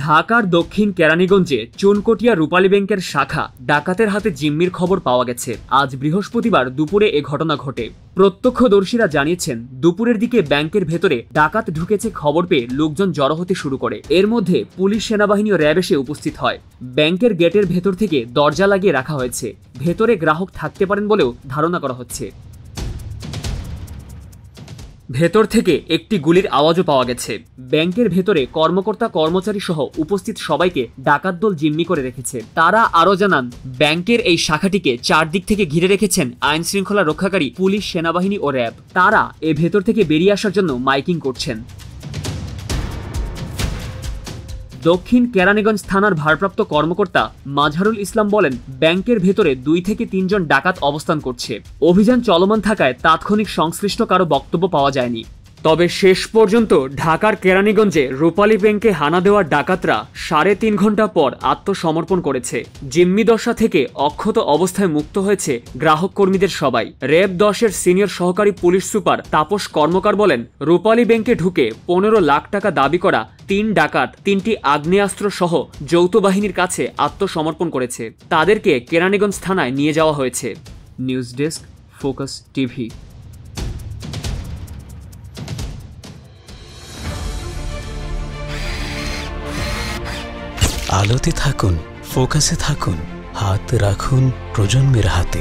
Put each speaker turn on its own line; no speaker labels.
ঢাকার দক্ষিণ কেরানীগঞ্জে চুনকটিয়া রূপালী ব্যাংকের শাখা ডাকাতের হাতে জিম্মির খবর পাওয়া গেছে। আজ বৃহস্পতিবার দুপুরে এ ঘটনা ঘটে। প্রত্যক্ষদর্শীরা জানিয়েছেন, দুপুরের দিকে ব্যাংকের ভেতরে ডাকাত ঢুকেছে খবর পেয়ে লোকজন জড়ো হতে শুরু করে। এর মধ্যে পুলিশ, সেনাবাহিনী ও র্যাব এসে উপস্থিত হয়। ব্যাংকের গেটের ভেতর থেকে দরজা লাগিয়ে রাখা হয়েছে। ভেতরে গ্রাহক থাকতে পারেন বলেও ধারণা করা হচ্ছে। ভেতর থেকে একটি গুলির আওয়াজও পাওয়া গেছে। ব্যাংকের ভেতরে কর্মকর্তা, কর্মচারী সহ উপস্থিত সবাইকে ডাকাত দল জিম্মি করে রেখেছে। তারা আরও জানান, ব্যাংকের এই শাখাটিকে চারদিক থেকে ঘিরে রেখেছেন আইন শৃঙ্খলা রক্ষাকারী পুলিশ, সেনাবাহিনী ও র্যাব। তারা এ ভেতর থেকে বেরিয়ে আসার জন্য মাইকিং করছেন। দক্ষিণ কেরানীগঞ্জ থানার ভারপ্রাপ্ত কর্মকর্তা মাঝহারুল ইসলাম বলেন, ব্যাংকের ভেতরে 2 থেকে 3 জন ডাকাত অবস্থান করছে। অভিযান চলমান থাকায় তাৎক্ষণিক সংশ্লিষ্ট কারো বক্তব্য পাওয়া যায়নি। তবে শেষ পর্যন্ত ঢাকার কেরানীগঞ্জে রূপালী ব্যাংকে হানা দেওয়া ডাকাতরা 3.5 ঘন্টা পর আত্মসমর্পণ করেছে। জিম্মি দশা থেকে অক্ষত অবস্থায় মুক্ত হয়েছে গ্রাহক কর্মীদের সবাই। র্যাব 10-এর সিনিয়র সহকারী পুলিশ সুপার তাপস কর্মকার বলেন, রূপালী ব্যাংকে ঢুকে 15 লাখ টাকা দাবি করা 3 ডাকাত 3টি আগ্নেয়াস্ত্র সহ যৌথ বাহিনীর কাছে আত্মসমর্পণ করেছে। তাদেরকে কেরানীগঞ্জ থানায় নিয়ে যাওয়া হয়েছে। News desk, focus TV.
আলোতে থাকুন, ফোকাসে থাকুন, হাত রাখুন প্রজন্মের হাতে।